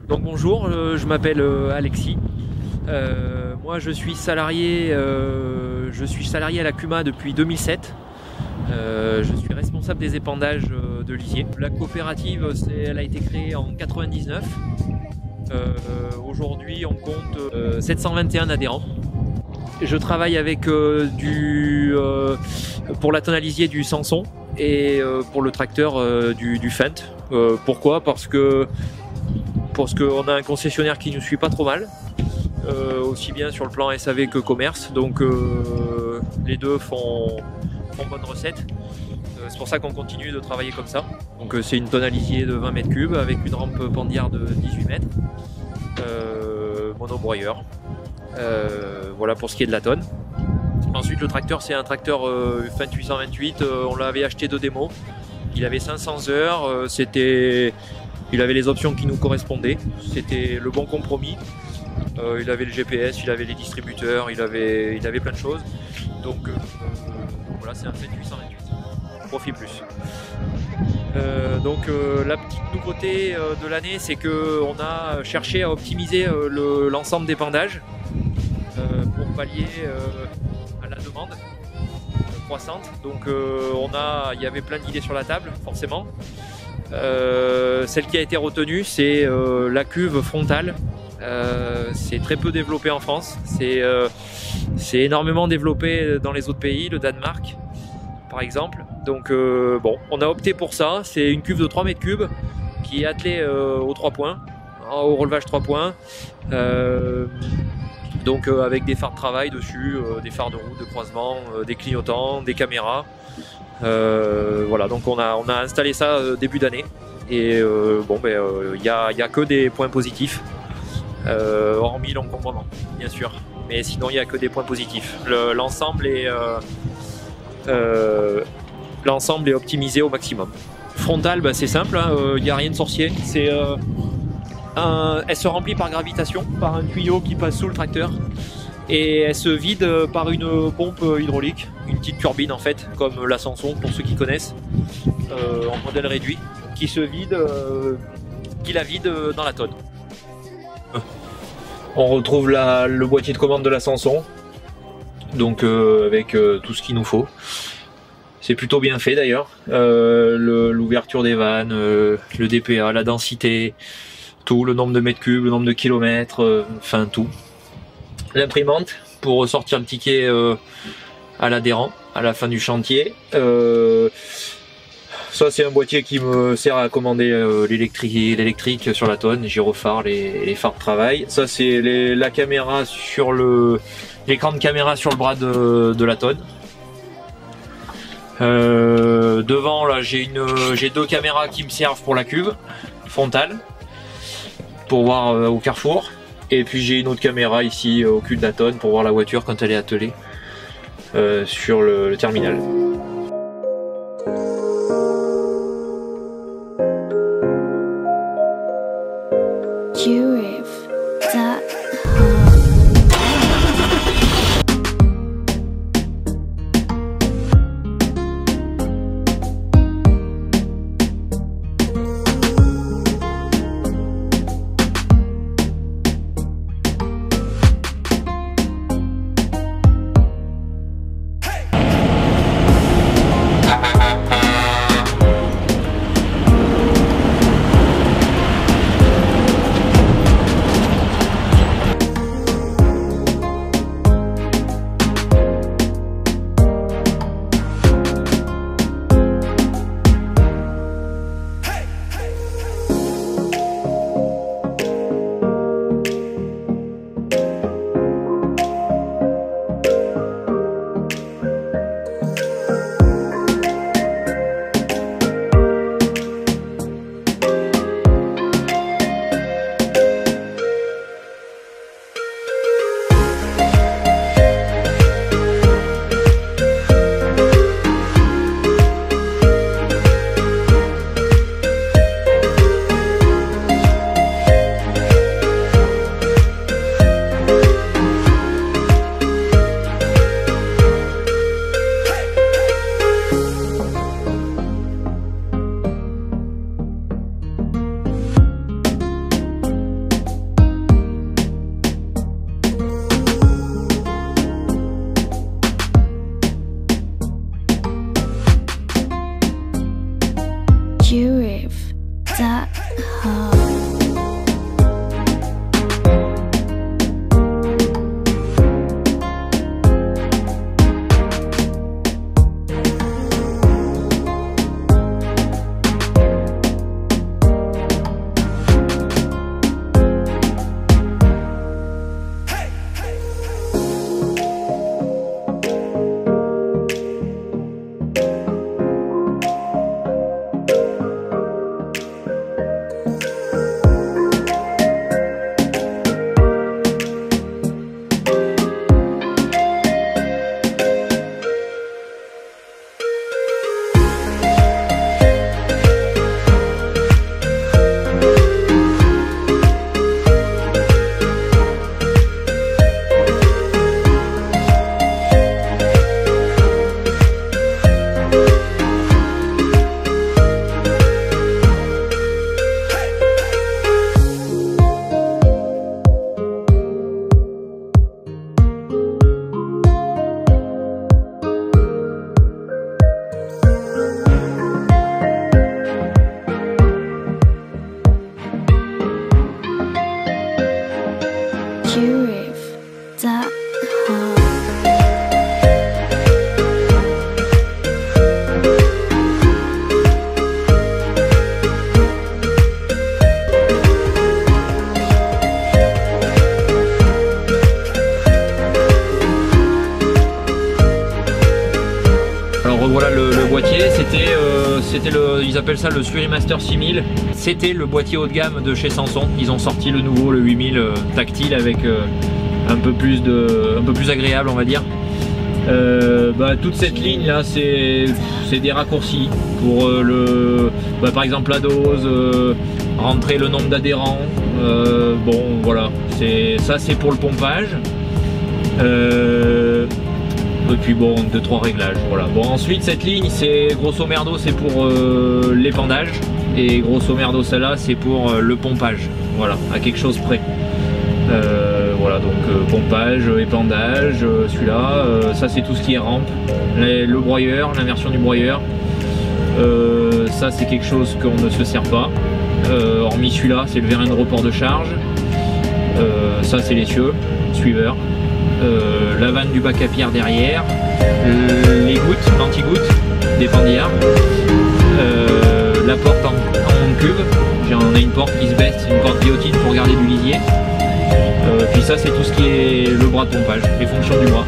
Donc bonjour, je m'appelle Alexis. Moi je suis salarié à la CUMA depuis 2007. Je suis responsable des épandages de lisier. La coopérative, elle a été créée en 99. Aujourd'hui on compte 721 adhérents. Je travaille avec pour la tonalisier du Sanson et pour le tracteur du Fendt. Pourquoi ? Parce qu'on a un concessionnaire qui nous suit pas trop mal, aussi bien sur le plan SAV que commerce, donc les deux font bonne recette. C'est pour ça qu'on continue de travailler comme ça. Donc c'est une tonalisier de 20 mètres cubes avec une rampe pendière de 18 mètres, monobroyeur. Voilà pour ce qui est de la tonne. Ensuite le tracteur, c'est un tracteur Fendt 828, on l'avait acheté de démo. Il avait 500 heures, il avait les options qui nous correspondaient, c'était le bon compromis. Il avait le GPS, il avait les distributeurs, il avait plein de choses. Donc voilà, c'est un Fendt 828, Profil Plus. La petite nouveauté de l'année, c'est qu'on a cherché à optimiser l'ensemble des pendages pour pallier à la demande croissante. Donc il y avait plein d'idées sur la table, forcément. Celle qui a été retenue, c'est la cuve frontale. C'est très peu développé en France. C'est énormément développé dans les autres pays, le Danemark par exemple. Donc on a opté pour ça. C'est une cuve de 3 mètres cubes qui est attelée aux 3 points, au relevage 3 points. Avec des phares de travail dessus, des phares de route, de croisement, des clignotants, des caméras. Voilà, donc on a installé ça début d'année et il y a que des points positifs, hormis l'encombrement bien sûr, mais sinon il n'y a que des points positifs. L'ensemble est optimisé au maximum. Frontale, c'est simple, il n'y a rien de sorcier. Elle se remplit par gravitation, par un tuyau qui passe sous le tracteur, et elle se vide par une pompe hydraulique, une petite turbine en fait, comme la Sanson pour ceux qui connaissent, en modèle réduit, qui la vide dans la tonne. On retrouve le boîtier de commande de la Sanson, donc avec tout ce qu'il nous faut. C'est plutôt bien fait d'ailleurs, l'ouverture des vannes, le DPA, la densité, tout, le nombre de mètres cubes, le nombre de kilomètres, enfin tout. L'imprimante pour ressortir le ticket à l'adhérent à la fin du chantier. Ça c'est un boîtier qui me sert à commander l'électrique sur la tonne, gyrophare, les phares de travail. Ça c'est la caméra sur l'écran de caméra sur le bras de la tonne. Devant là j'ai 2 caméras qui me servent pour la cuve frontale, pour voir au carrefour, et puis j'ai une autre caméra ici au cul de la tonne pour voir la voiture quand elle est attelée sur le terminal. Voilà le boîtier, ils appellent ça le Surimaster 6000. C'était le boîtier haut de gamme de chez Samsung. Ils ont sorti le nouveau, le 8000 tactile avec un peu plus agréable, on va dire. Toute cette ligne là, c'est des raccourcis pour par exemple la dose, rentrer le nombre d'adhérents. Bon voilà, ça c'est pour le pompage. Et puis bon, 2-3 réglages, voilà. Bon, ensuite cette ligne, c'est grosso merdo, c'est pour l'épandage, et grosso merdo celle-là, c'est pour le pompage, voilà, à quelque chose près. Voilà, donc pompage, épandage, celui-là, ça c'est tout ce qui est rampe, le broyeur, l'inversion du broyeur, ça c'est quelque chose qu'on ne se sert pas, hormis celui-là, c'est le vérin de report de charge, ça c'est l'essieu, suiveur. La vanne du bac à pierre derrière, les gouttes, l'anti-gouttes, des pandillards, la porte en cuve, j'en ai une porte qui se baisse, une porte guillotine pour garder du lisier, puis ça c'est tout ce qui est le bras de pompage, les fonctions du bras.